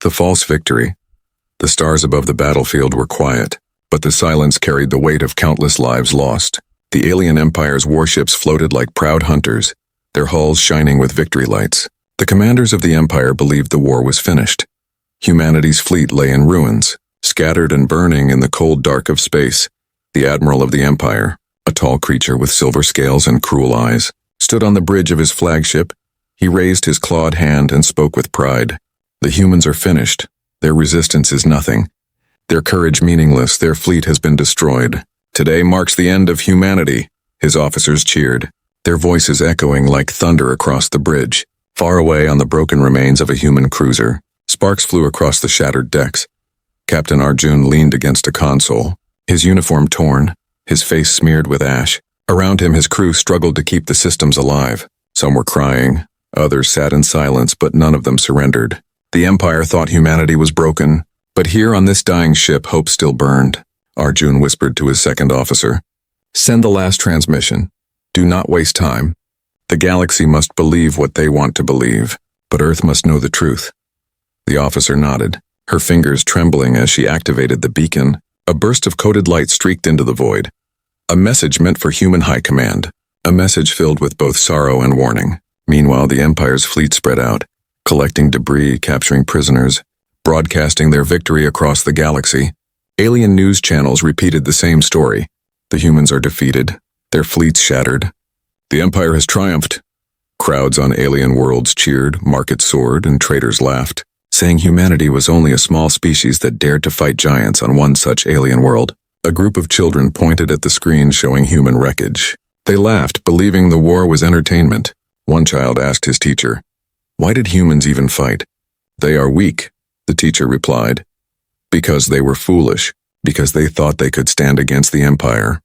The false victory. The stars above the battlefield were quiet, but the silence carried the weight of countless lives lost. The alien empire's warships floated like proud hunters, their hulls shining with victory lights. The commanders of the empire believed the war was finished. Humanity's fleet lay in ruins, scattered and burning in the cold dark of space. The admiral of the empire, a tall creature with silver scales and cruel eyes, stood on the bridge of his flagship. He raised his clawed hand and spoke with pride. The humans are finished. Their resistance is nothing. Their courage meaningless. Their fleet has been destroyed. Today marks the end of humanity. His officers cheered, their voices echoing like thunder across the bridge. Far away on the broken remains of a human cruiser, sparks flew across the shattered decks. Captain Arjun leaned against a console, his uniform torn, his face smeared with ash. Around him his crew struggled to keep the systems alive. Some were crying, others sat in silence, but none of them surrendered. The Empire thought humanity was broken, but here on this dying ship hope still burned. Arjun whispered to his second officer, "Send the last transmission. Do not waste time. The galaxy must believe what they want to believe, but Earth must know the truth." The officer nodded, her fingers trembling as she activated the beacon. A burst of coded light streaked into the void. A message meant for human high command, a message filled with both sorrow and warning. Meanwhile, the Empire's fleet spread out, collecting debris, capturing prisoners, broadcasting their victory across the galaxy. Alien news channels repeated the same story. The humans are defeated, their fleets shattered. The Empire has triumphed. Crowds on alien worlds cheered, markets soared, and traders laughed, saying humanity was only a small species that dared to fight giants on one such alien world. A group of children pointed at the screen showing human wreckage. They laughed, believing the war was entertainment. One child asked his teacher, "Why did humans even fight?" "They are weak," the teacher replied. "Because they were foolish, because they thought they could stand against the Empire."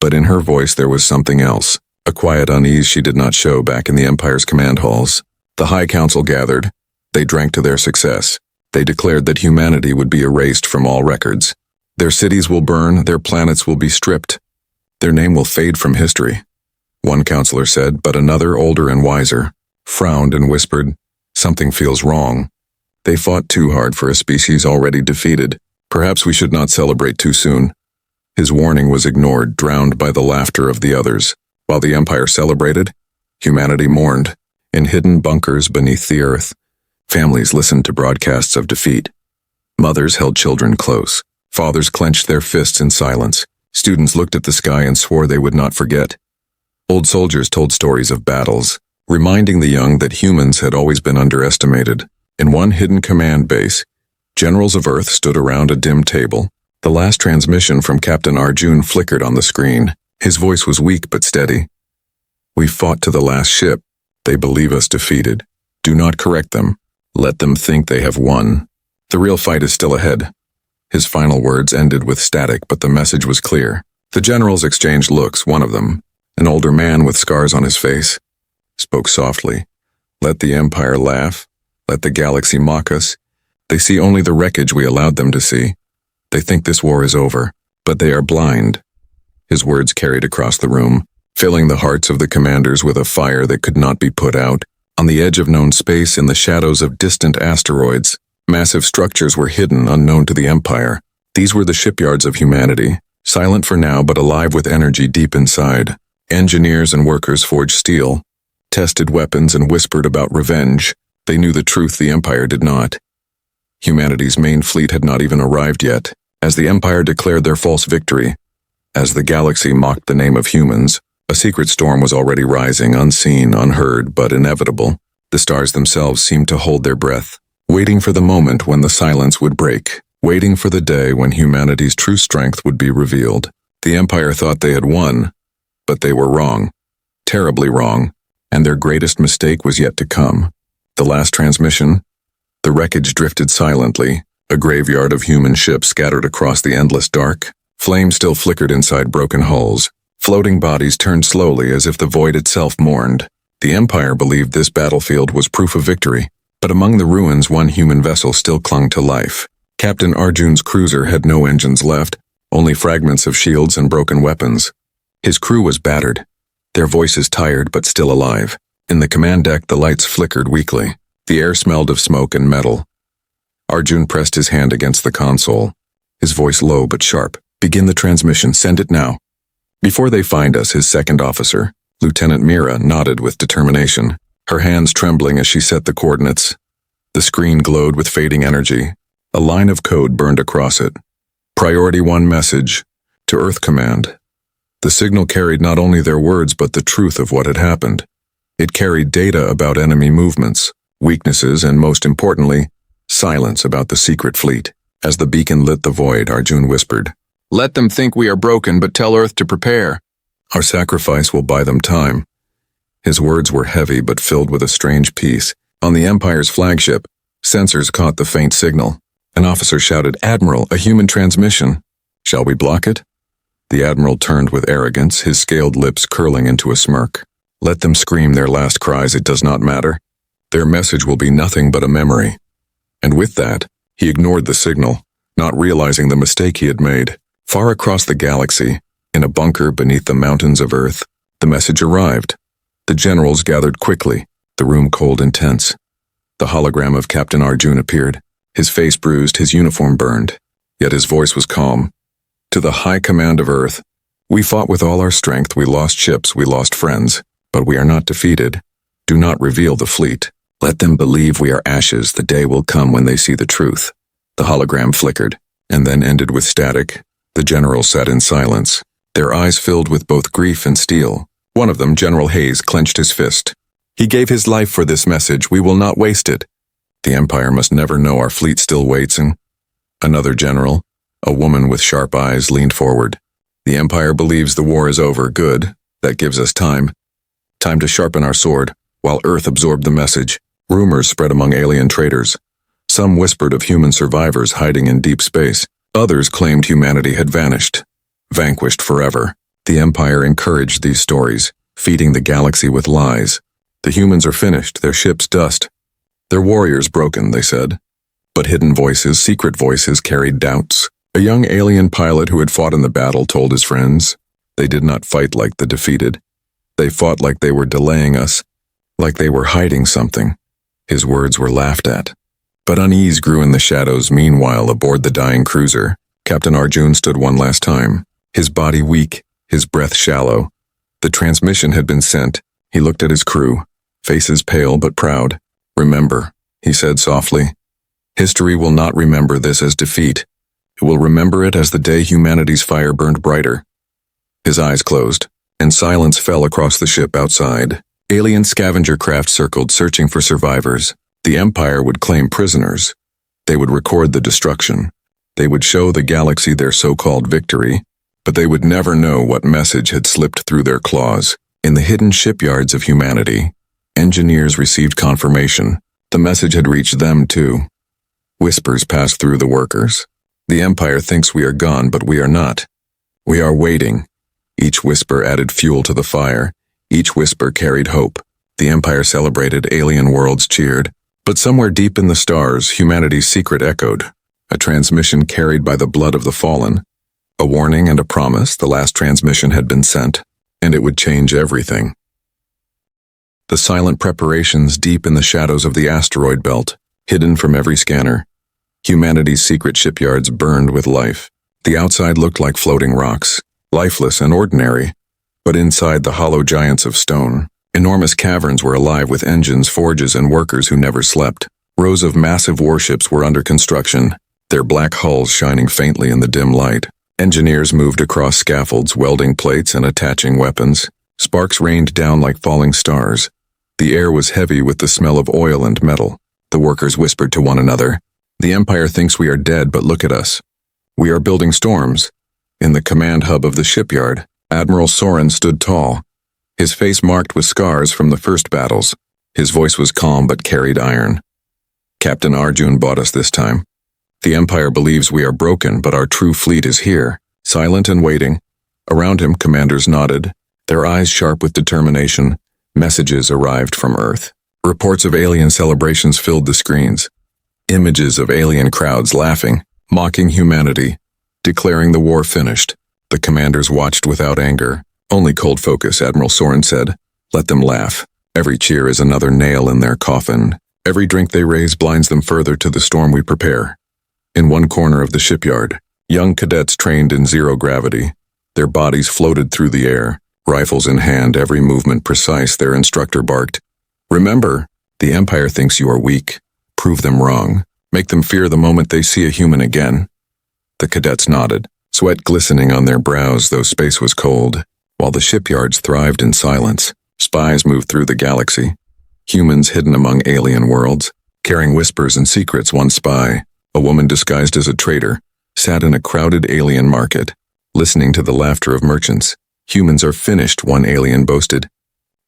But in her voice there was something else, a quiet unease she did not show back in the Empire's command halls. The High Council gathered. They drank to their success. They declared that humanity would be erased from all records. Their cities will burn, their planets will be stripped. Their name will fade from history. One counselor said, but another, older and wiser, frowned and whispered, "Something feels wrong. They fought too hard for a species already defeated. Perhaps we should not celebrate too soon." His warning was ignored, drowned by the laughter of the others. While the Empire celebrated, humanity mourned. In hidden bunkers beneath the earth, families listened to broadcasts of defeat. Mothers held children close. Fathers clenched their fists in silence. Students looked at the sky and swore they would not forget. Old soldiers told stories of battles, reminding the young that humans had always been underestimated. In one hidden command base, generals of Earth stood around a dim table. The last transmission from Captain Arjun flickered on the screen. His voice was weak but steady. "We fought to the last ship. They believe us defeated. Do not correct them. Let them think they have won. The real fight is still ahead." His final words ended with static, but the message was clear. The generals exchanged looks. One of them, an older man with scars on his face, spoke softly. "Let the Empire laugh. Let the galaxy mock us. They see only the wreckage we allowed them to see. They think this war is over, but they are blind." His words carried across the room, filling the hearts of the commanders with a fire that could not be put out. On the edge of known space, in the shadows of distant asteroids, massive structures were hidden, unknown to the Empire. These were the shipyards of humanity, silent for now but alive with energy deep inside. Engineers and workers forged steel, tested weapons, and whispered about revenge. They knew the truth the Empire did not. Humanity's main fleet had not even arrived yet, as the Empire declared their false victory. As the galaxy mocked the name of humans, a secret storm was already rising, unseen, unheard, but inevitable. The stars themselves seemed to hold their breath, waiting for the moment when the silence would break, waiting for the day when humanity's true strength would be revealed. The Empire thought they had won, but they were wrong, terribly wrong, and their greatest mistake was yet to come. The last transmission, the wreckage drifted silently, a graveyard of human ships scattered across the endless dark. Flames still flickered inside broken hulls. Floating bodies turned slowly as if the void itself mourned. The Empire believed this battlefield was proof of victory, but among the ruins one human vessel still clung to life. Captain Arjun's cruiser had no engines left, only fragments of shields and broken weapons. His crew was battered, their voices tired but still alive. In the command deck the lights flickered weakly. The air smelled of smoke and metal. Arjun pressed his hand against the console, his voice low but sharp. "Begin the transmission, send it now." Before they find us, his second officer, Lieutenant Mira, nodded with determination, her hands trembling as she set the coordinates. The screen glowed with fading energy. A line of code burned across it. Priority 1 message, to Earth Command. The signal carried not only their words but the truth of what had happened. It carried data about enemy movements, weaknesses, and most importantly, silence about the secret fleet. As the beacon lit the void, Arjun whispered, "Let them think we are broken, but tell Earth to prepare. Our sacrifice will buy them time." His words were heavy but filled with a strange peace. On the Empire's flagship, sensors caught the faint signal. An officer shouted, "Admiral, a human transmission. Shall we block it?" The Admiral turned with arrogance, his scaled lips curling into a smirk. "Let them scream their last cries, it does not matter. Their message will be nothing but a memory." And with that, he ignored the signal, not realizing the mistake he had made. Far across the galaxy, in a bunker beneath the mountains of Earth, the message arrived. The generals gathered quickly, the room cold and tense. The hologram of Captain Arjun appeared, his face bruised, his uniform burned. Yet his voice was calm. "To the High Command of Earth, we fought with all our strength, we lost ships, we lost friends, but we are not defeated. Do not reveal the fleet. Let them believe we are ashes, the day will come when they see the truth." The hologram flickered, and then ended with static. The generals sat in silence, their eyes filled with both grief and steel. One of them, General Hayes, clenched his fist. "He gave his life for this message, we will not waste it. The Empire must never know our fleet still waits." And another general, a woman with sharp eyes, leaned forward. "The Empire believes the war is over. Good. That gives us time. Time to sharpen our sword, while Earth absorbed the message." Rumors spread among alien traders. Some whispered of human survivors hiding in deep space. Others claimed humanity had vanished, vanquished forever. The Empire encouraged these stories, feeding the galaxy with lies. The humans are finished, their ships dust. Their warriors broken, they said. But hidden voices, secret voices, carried doubts. A young alien pilot who had fought in the battle told his friends, "They did not fight like the defeated. They fought like they were delaying us, like they were hiding something." His words were laughed at. But unease grew in the shadows. Meanwhile, aboard the dying cruiser, Captain Arjun stood one last time, his body weak, his breath shallow. The transmission had been sent. He looked at his crew, faces pale but proud. "Remember," he said softly. "History will not remember this as defeat. It will remember it as the day humanity's fire burned brighter." His eyes closed, and silence fell across the ship outside. Alien scavenger craft circled, searching for survivors. The Empire would claim prisoners. They would record the destruction. They would show the galaxy their so-called victory, but they would never know what message had slipped through their claws. In the hidden shipyards of humanity, engineers received confirmation. The message had reached them too. Whispers passed through the workers. "The Empire thinks we are gone, but we are not. We are waiting." Each whisper added fuel to the fire. Each whisper carried hope. The Empire celebrated, alien worlds cheered. But somewhere deep in the stars, humanity's secret echoed. A transmission carried by the blood of the fallen. A warning and a promise. The last transmission had been sent, and it would change everything. The silent preparations deep in the shadows of the asteroid belt, hidden from every scanner. Humanity's secret shipyards burned with life. The outside looked like floating rocks, lifeless and ordinary, but inside the hollow giants of stone. Enormous caverns were alive with engines, forges, and workers who never slept. Rows of massive warships were under construction, their black hulls shining faintly in the dim light. Engineers moved across scaffolds, welding plates and attaching weapons. Sparks rained down like falling stars. The air was heavy with the smell of oil and metal. The workers whispered to one another, "The Empire thinks we are dead, but look at us. We are building storms." In the command hub of the shipyard, Admiral Soren stood tall, his face marked with scars from the first battles. His voice was calm but carried iron. "Captain Arjun bought us this time. The Empire believes we are broken, but our true fleet is here, silent and waiting." Around him, commanders nodded, their eyes sharp with determination. Messages arrived from Earth. Reports of alien celebrations filled the screens. Images of alien crowds laughing, mocking humanity, declaring the war finished. The commanders watched without anger, only cold focus. Admiral Soren said, "Let them laugh. Every cheer is another nail in their coffin." Every drink they raise blinds them further to the storm we prepare. In one corner of the shipyard, young cadets trained in zero gravity. Their bodies floated through the air, rifles in hand, every movement precise. Their instructor barked, "Remember, the Empire thinks you are weak. Prove them wrong. Make them fear the moment they see a human again." The cadets nodded, sweat glistening on their brows though space was cold. While the shipyards thrived in silence, spies moved through the galaxy. Humans hidden among alien worlds, carrying whispers and secrets. One spy, a woman disguised as a trader, sat in a crowded alien market, listening to the laughter of merchants. "Humans are finished," one alien boasted.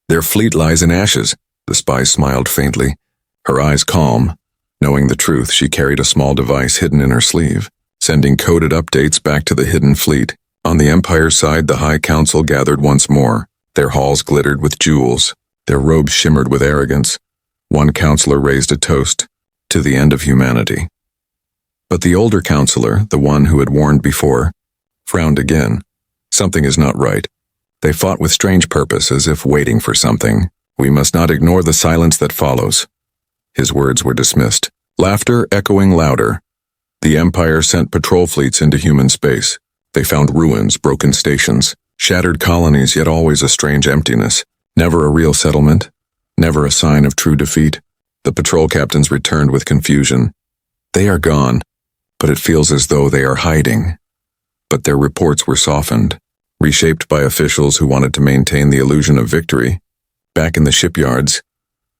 "Their fleet lies in ashes." The spy smiled faintly, her eyes calm. Knowing the truth, she carried a small device hidden in her sleeve, sending coded updates back to the hidden fleet. On the Empire's side, the High Council gathered once more. Their halls glittered with jewels. Their robes shimmered with arrogance. One counselor raised a toast, to the end of humanity. But the older counselor, the one who had warned before, frowned again. Something is not right. They fought with strange purpose, as if waiting for something. "We must not ignore the silence that follows." His words were dismissed, laughter echoing louder. The Empire sent patrol fleets into human space. They found ruins, broken stations, shattered colonies, yet always a strange emptiness. Never a real settlement, never a sign of true defeat. The patrol captains returned with confusion. They are gone, but it feels as though they are hiding. But their reports were softened, reshaped by officials who wanted to maintain the illusion of victory. Back in the shipyards,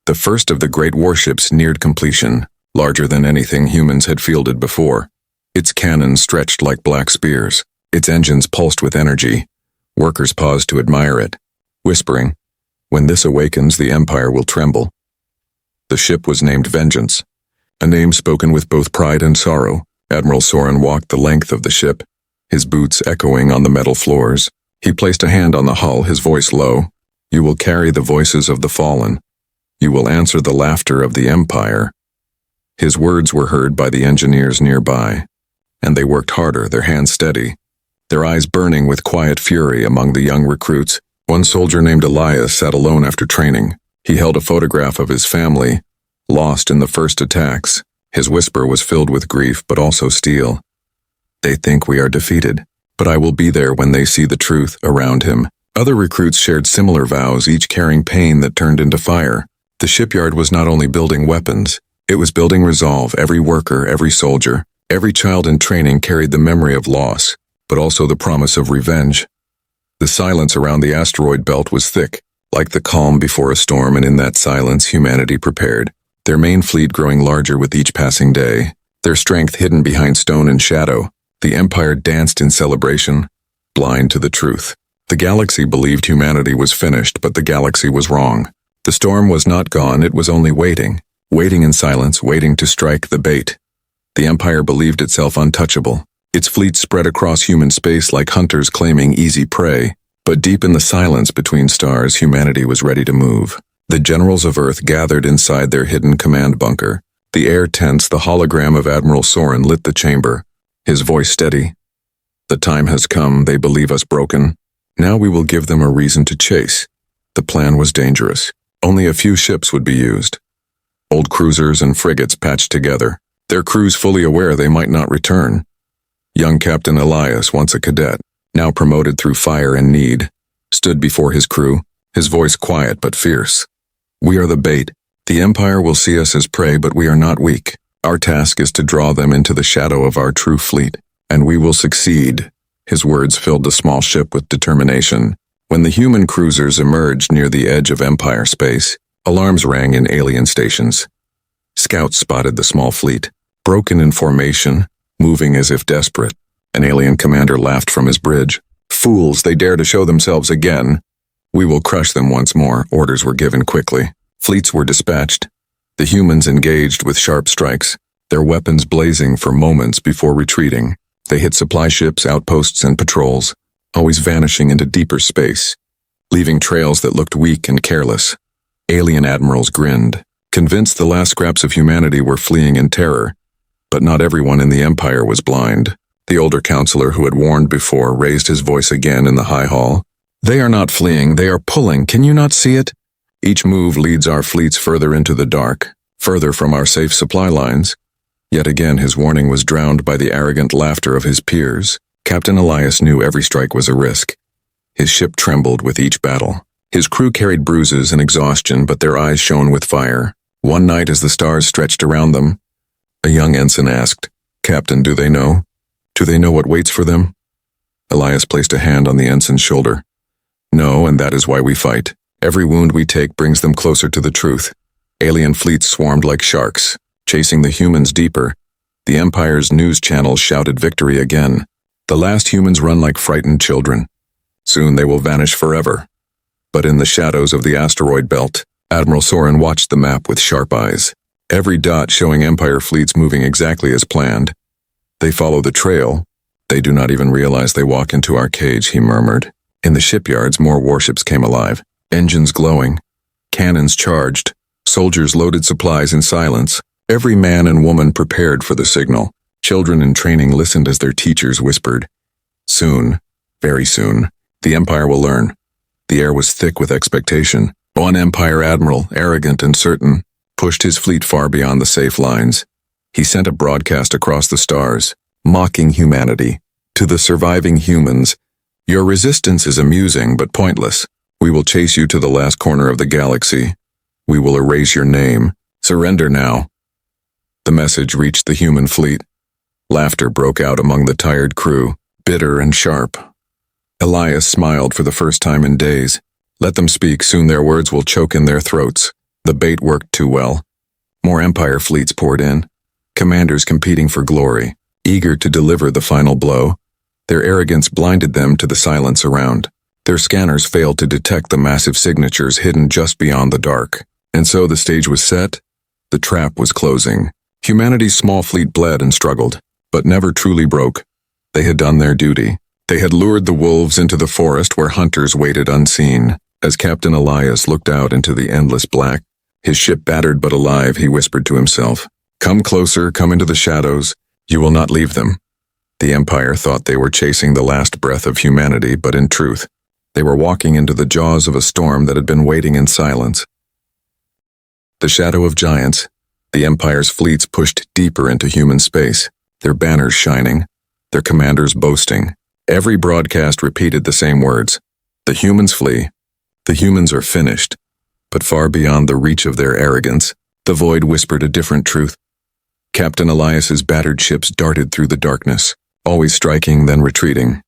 the first of the great warships neared completion, larger than anything humans had fielded before. Its cannons stretched like black spears. Its engines pulsed with energy. Workers paused to admire it, whispering, "When this awakens, the Empire will tremble." The ship was named Vengeance, a name spoken with both pride and sorrow. Admiral Soren walked the length of the ship, his boots echoing on the metal floors. He placed a hand on the hull, his voice low. "You will carry the voices of the fallen. You will answer the laughter of the Empire." His words were heard by the engineers nearby, and they worked harder, their hands steady, their eyes burning with quiet fury. Among the young recruits, one soldier named Elias sat alone after training. He held a photograph of his family, lost in the first attacks. His whisper was filled with grief, but also steel. "They think we are defeated, but I will be there when they see the truth." Around him, other recruits shared similar vows, each carrying pain that turned into fire. The shipyard was not only building weapons, it was building resolve. Every worker, every soldier, every child in training carried the memory of loss, but also the promise of revenge. The silence around the asteroid belt was thick, like the calm before a storm, and in that silence humanity prepared, their main fleet growing larger with each passing day, their strength hidden behind stone and shadow. The Empire danced in celebration, blind to the truth. The galaxy believed humanity was finished, but the galaxy was wrong. The storm was not gone, it was only waiting in silence, waiting to strike the bait. The Empire believed itself untouchable. Its fleet spread across human space like hunters claiming easy prey. But deep in the silence between stars, humanity was ready to move. The generals of Earth gathered inside their hidden command bunker. The air tense, the hologram of Admiral Soren lit the chamber, his voice steady. "The time has come, they believe us broken. Now we will give them a reason to chase." The plan was dangerous. Only a few ships would be used. Old cruisers and frigates patched together, their crews fully aware they might not return. Young Captain Elias, once a cadet, now promoted through fire and need, stood before his crew, his voice quiet but fierce. "We are the bait. The Empire will see us as prey, but we are not weak. Our task is to draw them into the shadow of our true fleet, and we will succeed." His words filled the small ship with determination. When the human cruisers emerged near the edge of Empire space, alarms rang in alien stations. Scouts spotted the small fleet, broken in formation, moving as if desperate. An alien commander laughed from his bridge. "Fools, they dare to show themselves again. We will crush them once more." Orders were given quickly. Fleets were dispatched. The humans engaged with sharp strikes, their weapons blazing for moments before retreating. They hit supply ships, outposts, and patrols, always vanishing into deeper space, leaving trails that looked weak and careless. Alien admirals grinned, convinced the last scraps of humanity were fleeing in terror. But not everyone in the Empire was blind. The older counselor who had warned before raised his voice again in the high hall. "They are not fleeing, they are pulling. Can you not see it? Each move leads our fleets further into the dark. further from our safe supply lines. Yet again his warning was drowned by the arrogant laughter of his peers. Captain Elias knew every strike was a risk. His ship trembled with each battle. His crew carried bruises and exhaustion, but their eyes shone with fire. One night as the stars stretched around them, a young ensign asked, "Captain, do they know? Do they know what waits for them?" Elias placed a hand on the ensign's shoulder. "No, and that is why we fight. Every wound we take brings them closer to the truth." Alien fleets swarmed like sharks, chasing the humans deeper. The Empire's news channels shouted victory again. The last humans run like frightened children. Soon they will vanish forever. But in the shadows of the asteroid belt, Admiral Soren watched the map with sharp eyes, every dot showing Empire fleets moving exactly as planned. "They follow the trail. They do not even realize they walk into our cage," he murmured. In the shipyards, more warships came alive, engines glowing, cannons charged, soldiers loaded supplies in silence. Every man and woman prepared for the signal. Children in training listened as their teachers whispered. Soon, very soon, the Empire will learn. The air was thick with expectation. One Empire admiral, arrogant and certain, pushed his fleet far beyond the safe lines. He sent a broadcast across the stars, mocking humanity. To the surviving humans, "Your resistance is amusing but pointless. We will chase you to the last corner of the galaxy. We will erase your name. Surrender now." The message reached the human fleet. Laughter broke out among the tired crew, bitter and sharp. Elias smiled for the first time in days. Let them speak, soon their words will choke in their throats. The bait worked too well. More Empire fleets poured in, commanders competing for glory, eager to deliver the final blow. Their arrogance blinded them to the silence around. Their scanners failed to detect the massive signatures hidden just beyond the dark. And so the stage was set. The trap was closing. Humanity's small fleet bled and struggled, but never truly broke. They had done their duty. They had lured the wolves into the forest where hunters waited unseen. As Captain Elias looked out into the endless black, his ship battered but alive, he whispered to himself, "Come closer, come into the shadows. You will not leave them." The Empire thought they were chasing the last breath of humanity, but in truth, they were walking into the jaws of a storm that had been waiting in silence. The shadow of giants, the Empire's fleets pushed deeper into human space, their banners shining, their commanders boasting. Every broadcast repeated the same words. The humans flee. The humans are finished. But far beyond the reach of their arrogance, the void whispered a different truth. Captain Elias's battered ships darted through the darkness, always striking then retreating.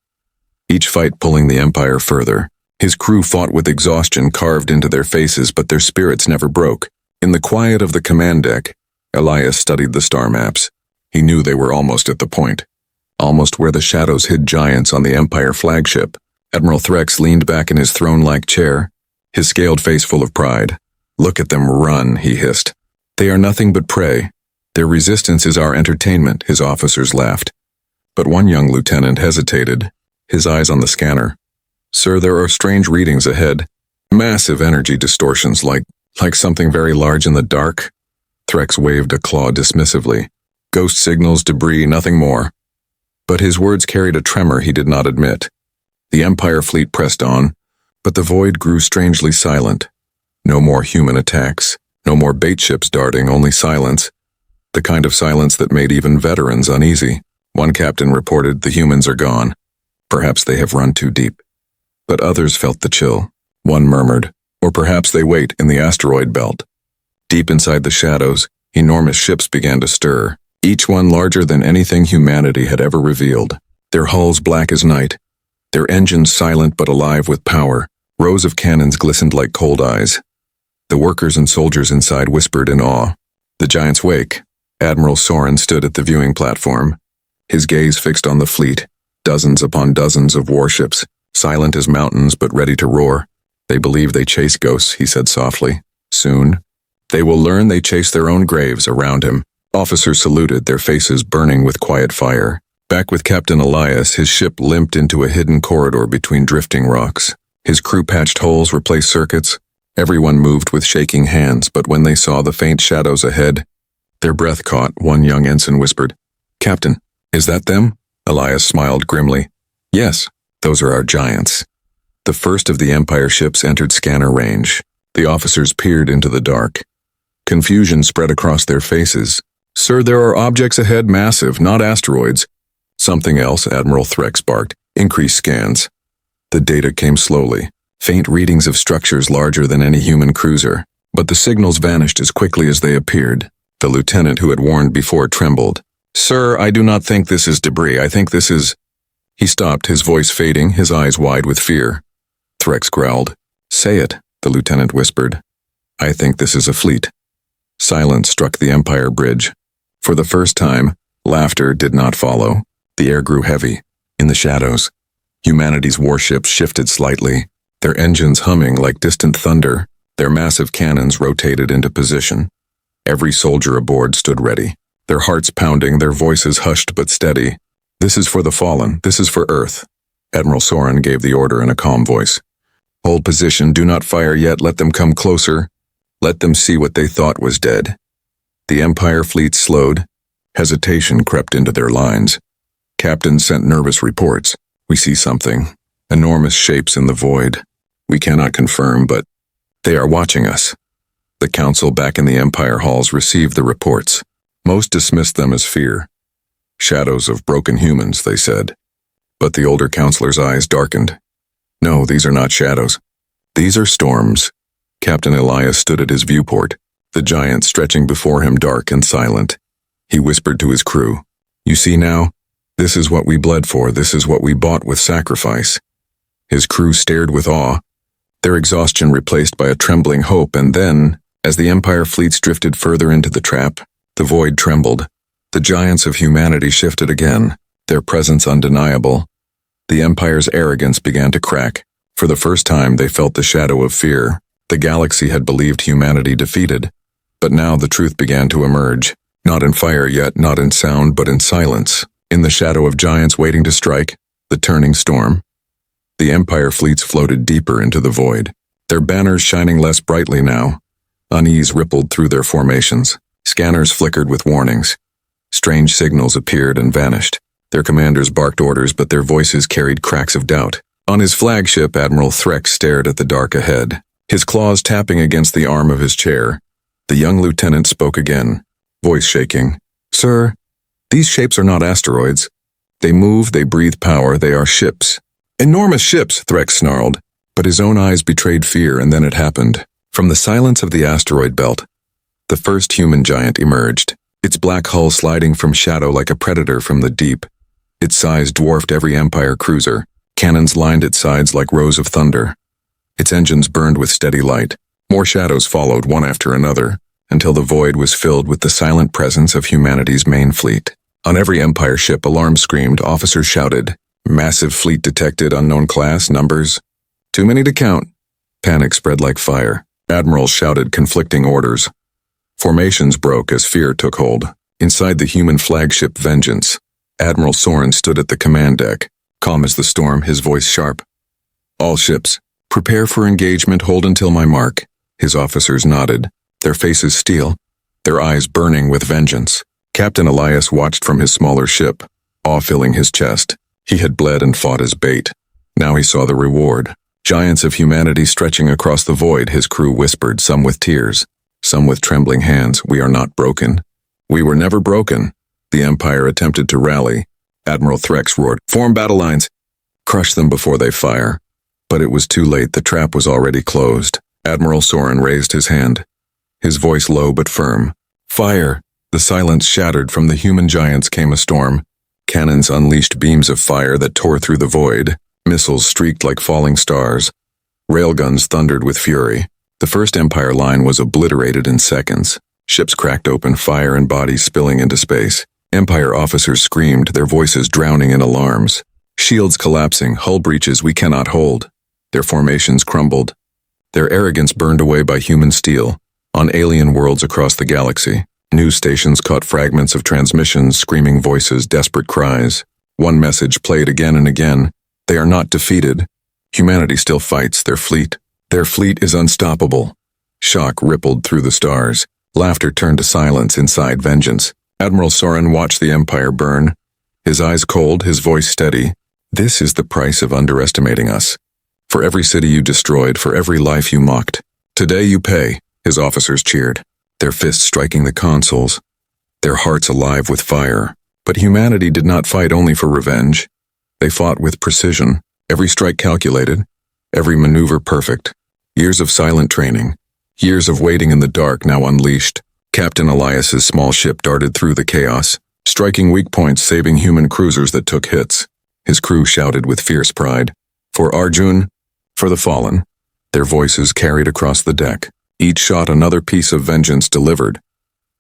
Each fight pulling the Empire further. His crew fought with exhaustion carved into their faces, but their spirits never broke. In the quiet of the command deck, Elias studied the star maps. He knew they were almost at the point. Almost where the shadows hid giants on the Empire flagship. Admiral Threx leaned back in his throne-like chair, his scaled face full of pride. "Look at them run," he hissed. "They are nothing but prey. Their resistance is our entertainment," his officers laughed. But one young lieutenant hesitated, his eyes on the scanner. "Sir, there are strange readings ahead. Massive energy distortions, like something very large in the dark." Threx waved a claw dismissively. "Ghost signals, debris, nothing more." But his words carried a tremor he did not admit. The Empire fleet pressed on, but the void grew strangely silent. No more human attacks, no more bait ships darting, only silence. The kind of silence that made even veterans uneasy. One captain reported, "The humans are gone. Perhaps they have run too deep." But others felt the chill. One murmured, "Or perhaps they wait in the asteroid belt." Deep inside the shadows, enormous ships began to stir, each one larger than anything humanity had ever revealed. Their hulls black as night, their engines silent but alive with power. Rows of cannons glistened like cold eyes. The workers and soldiers inside whispered in awe. The giant's wake. Admiral Soren stood at the viewing platform, his gaze fixed on the fleet, dozens upon dozens of warships, silent as mountains but ready to roar. "They believe they chase ghosts," he said softly. "Soon, they will learn they chase their own graves." Around him, officers saluted, their faces burning with quiet fire. Back with Captain Elias, his ship limped into a hidden corridor between drifting rocks. His crew patched holes, replaced circuits. Everyone moved with shaking hands, but when they saw the faint shadows ahead, their breath caught. One young ensign whispered, "Captain, is that them?" Elias smiled grimly. "Yes, those are our giants." The first of the Empire ships entered scanner range. The officers peered into the dark. Confusion spread across their faces. Sir, there are objects ahead, massive, not asteroids. Something else, Admiral Threx barked. Increase scans. The data came slowly. Faint readings of structures larger than any human cruiser. But the signals vanished as quickly as they appeared. The lieutenant who had warned before trembled. Sir, I do not think this is debris. I think this is... He stopped, his voice fading, his eyes wide with fear. Threx growled. Say it, the lieutenant whispered. I think this is a fleet. Silence struck the Empire bridge. For the first time, laughter did not follow. The air grew heavy. In the shadows, humanity's warships shifted slightly, their engines humming like distant thunder, their massive cannons rotated into position. Every soldier aboard stood ready, their hearts pounding, their voices hushed but steady. This is for the fallen, this is for Earth. Admiral Soren gave the order in a calm voice. Hold position, do not fire yet, let them come closer. Let them see what they thought was dead. The Empire fleet slowed. Hesitation crept into their lines. Captains sent nervous reports. We see something. Enormous shapes in the void. We cannot confirm, but they are watching us. The council back in the Empire halls received the reports. Most dismissed them as fear. Shadows of broken humans, they said. But the older counselor's eyes darkened. No, these are not shadows. These are storms. Captain Elias stood at his viewport, the giant stretching before him dark and silent. He whispered to his crew, You see now? This is what we bled for, this is what we bought with sacrifice. His crew stared with awe, their exhaustion replaced by a trembling hope, and then, as the Empire fleets drifted further into the trap, the void trembled. The giants of humanity shifted again, their presence undeniable. The Empire's arrogance began to crack. For the first time, they felt the shadow of fear. The galaxy had believed humanity defeated. But now the truth began to emerge, not in fire yet, not in sound, but in silence. In the shadow of giants waiting to strike, the turning storm. The Empire fleets floated deeper into the void, their banners shining less brightly now. Unease rippled through their formations. Scanners flickered with warnings. Strange signals appeared and vanished. Their commanders barked orders, but their voices carried cracks of doubt. On his flagship, Admiral Threx stared at the dark ahead, his claws tapping against the arm of his chair. The young lieutenant spoke again, voice shaking. Sir, these shapes are not asteroids. They move, they breathe power, they are ships. Enormous ships, Threx snarled, but his own eyes betrayed fear, and then it happened. From the silence of the asteroid belt, the first human giant emerged, its black hull sliding from shadow like a predator from the deep. Its size dwarfed every Empire cruiser. Cannons lined its sides like rows of thunder. Its engines burned with steady light. More shadows followed, one after another, until the void was filled with the silent presence of humanity's main fleet. On every Empire ship, alarms screamed, officers shouted. Massive fleet detected, unknown class, numbers. Too many to count. Panic spread like fire. Admirals shouted conflicting orders. Formations broke as fear took hold. Inside the human flagship Vengeance, Admiral Soren stood at the command deck, calm as the storm, his voice sharp. All ships, prepare for engagement, hold until my mark. His officers nodded, their faces steel, their eyes burning with vengeance. Captain Elias watched from his smaller ship, awe filling his chest. He had bled and fought as bait. Now he saw the reward. Giants of humanity stretching across the void, his crew whispered, some with tears, some with trembling hands, we are not broken. We were never broken. The Empire attempted to rally. Admiral Threx roared, form battle lines. Crush them before they fire. But it was too late, the trap was already closed. Admiral Soren raised his hand, his voice low but firm. Fire! The silence shattered. From the human giants came a storm. Cannons unleashed beams of fire that tore through the void. Missiles streaked like falling stars. Railguns thundered with fury. The first Empire line was obliterated in seconds. Ships cracked open, fire and bodies spilling into space. Empire officers screamed, their voices drowning in alarms. Shields collapsing, hull breaches we cannot hold. Their formations crumbled. Their arrogance burned away by human steel. On alien worlds across the galaxy, news stations caught fragments of transmissions, screaming voices, desperate cries. One message played again and again. They are not defeated. Humanity still fights, their fleet. Their fleet is unstoppable. Shock rippled through the stars. Laughter turned to silence inside Vengeance. Admiral Soren watched the Empire burn, his eyes cold, his voice steady. This is the price of underestimating us. For every city you destroyed, for every life you mocked. Today you pay, his officers cheered. their fists striking the consoles, their hearts alive with fire. But humanity did not fight only for revenge. They fought with precision, every strike calculated, every maneuver perfect. Years of silent training, years of waiting in the dark now unleashed. Captain Elias's small ship darted through the chaos, striking weak points, saving human cruisers that took hits. His crew shouted with fierce pride, "For Arjun, for the fallen." Their voices carried across the deck. Each shot another piece of vengeance delivered.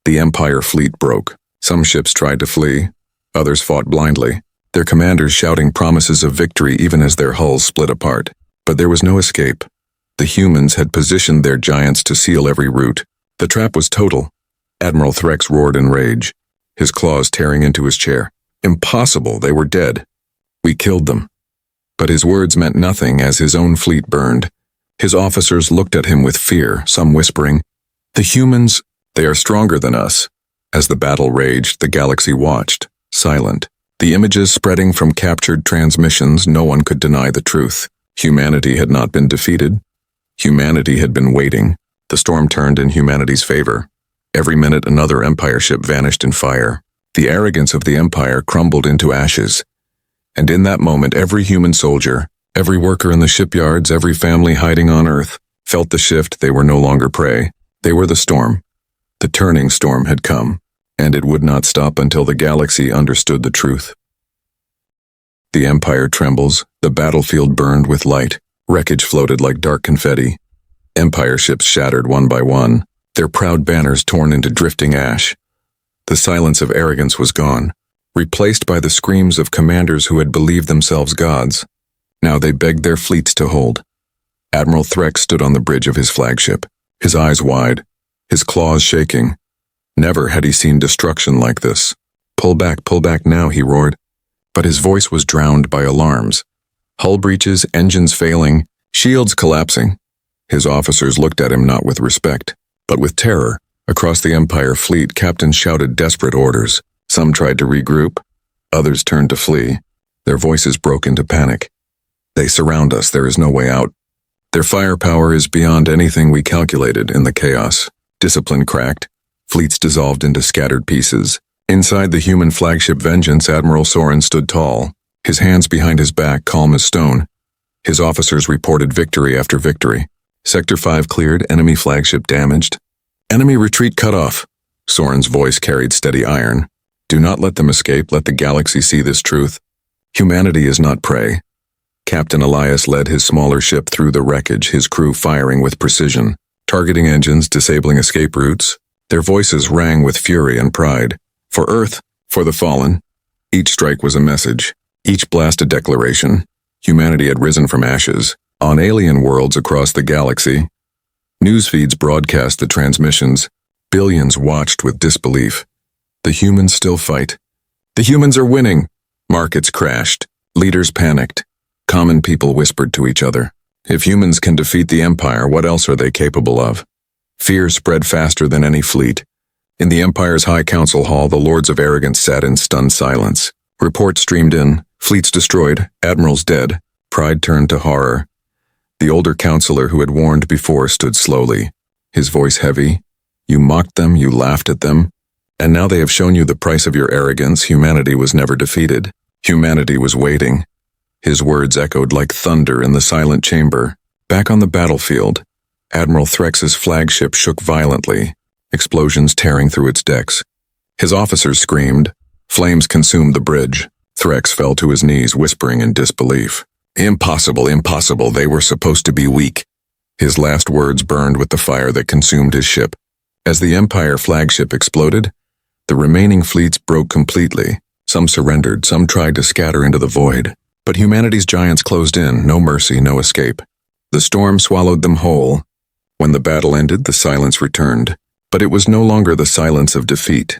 The Empire fleet broke. Some ships tried to flee, others fought blindly, their commanders shouting promises of victory even as their hulls split apart. But there was no escape. The humans had positioned their giants to seal every route. The trap was total. Admiral Threx roared in rage, his claws tearing into his chair. Impossible, they were dead. We killed them. But his words meant nothing as his own fleet burned. His officers looked at him with fear, some whispering, "The humans, they are stronger than us." As the battle raged, the galaxy watched, silent. The images spreading from captured transmissions, no one could deny the truth. Humanity had not been defeated. Humanity had been waiting. The storm turned in humanity's favor. Every minute another Empire ship vanished in fire. The arrogance of the Empire crumbled into ashes. And in that moment every human soldier, every worker in the shipyards, every family hiding on Earth, felt the shift. They were no longer prey. They were the storm. The turning storm had come, and it would not stop until the galaxy understood the truth. The Empire trembles, the battlefield burned with light, wreckage floated like dark confetti. Empire ships shattered one by one, their proud banners torn into drifting ash. The silence of arrogance was gone, replaced by the screams of commanders who had believed themselves gods. Now they begged their fleets to hold. Admiral Threx stood on the bridge of his flagship, his eyes wide, his claws shaking. Never had he seen destruction like this. Pull back now," he roared. But his voice was drowned by alarms. Hull breaches, engines failing, shields collapsing. His officers looked at him not with respect, but with terror. Across the Empire fleet, captains shouted desperate orders. Some tried to regroup, others turned to flee. Their voices broke into panic. "They surround us, there is no way out. Their firepower is beyond anything we calculated." In the chaos, discipline cracked, fleets dissolved into scattered pieces. Inside the human flagship Vengeance, Admiral Soren stood tall, his hands behind his back, calm as stone. His officers reported victory after victory. Sector 5 cleared, enemy flagship damaged. Enemy retreat cut off. Soren's voice carried steady iron. "Do not let them escape, let the galaxy see this truth. Humanity is not prey." Captain Elias led his smaller ship through the wreckage, his crew firing with precision, targeting engines, disabling escape routes. Their voices rang with fury and pride. For Earth, for the fallen. Each strike was a message, each blast a declaration. Humanity had risen from ashes. On alien worlds across the galaxy, news feeds broadcast the transmissions. Billions watched with disbelief. The humans still fight. The humans are winning. Markets crashed. Leaders panicked. Common people whispered to each other. If humans can defeat the Empire, what else are they capable of? Fear spread faster than any fleet. In the Empire's High Council Hall, the Lords of Arrogance sat in stunned silence. Reports streamed in, fleets destroyed, admirals dead. Pride turned to horror. The older counselor who had warned before stood slowly, his voice heavy. "You mocked them, you laughed at them, and now they have shown you the price of your arrogance. Humanity was never defeated. Humanity was waiting." His words echoed like thunder in the silent chamber. Back on the battlefield, Admiral Threx's flagship shook violently, explosions tearing through its decks. His officers screamed. Flames consumed the bridge. Threx fell to his knees, whispering in disbelief. "Impossible, impossible, they were supposed to be weak." His last words burned with the fire that consumed his ship. As the Empire flagship exploded, the remaining fleets broke completely. Some surrendered, some tried to scatter into the void. But humanity's giants closed in, no mercy, no escape. The storm swallowed them whole. When the battle ended, the silence returned. But it was no longer the silence of defeat.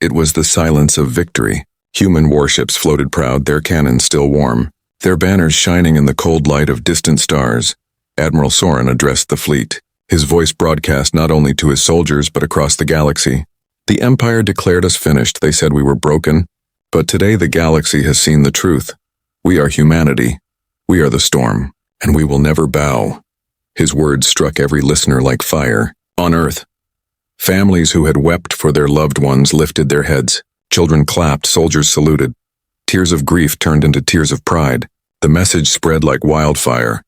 It was the silence of victory. Human warships floated proud, their cannons still warm, their banners shining in the cold light of distant stars. Admiral Soren addressed the fleet, his voice broadcast not only to his soldiers but across the galaxy. "The Empire declared us finished, they said we were broken. But today the galaxy has seen the truth. We are humanity. We are the storm, and we will never bow." His words struck every listener like fire. On Earth, Families who had wept for their loved ones lifted their heads. Children clapped, soldiers saluted. Tears of grief turned into tears of pride. The message spread like wildfire.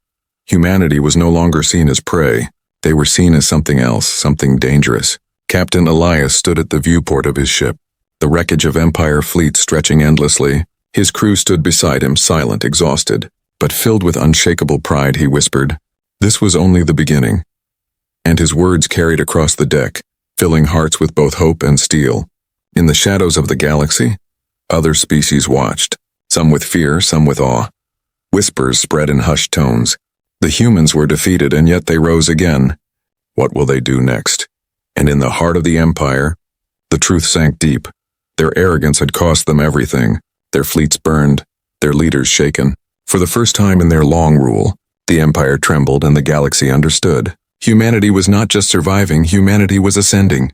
Humanity was no longer seen as prey. They were seen as something else, something dangerous. Captain Elias stood at the viewport of his ship. The wreckage of Empire fleets stretching endlessly. His crew stood beside him, silent, exhausted. But filled with unshakable pride, he whispered, "This was only the beginning." And his words carried across the deck, filling hearts with both hope and steel. In the shadows of the galaxy, other species watched, some with fear, some with awe. Whispers spread in hushed tones. The humans were defeated, and yet they rose again. What will they do next? And in the heart of the Empire, the truth sank deep. Their arrogance had cost them everything. Their fleets burned, their leaders shaken. For the first time in their long rule, the Empire trembled and the galaxy understood. Humanity was not just surviving, humanity was ascending.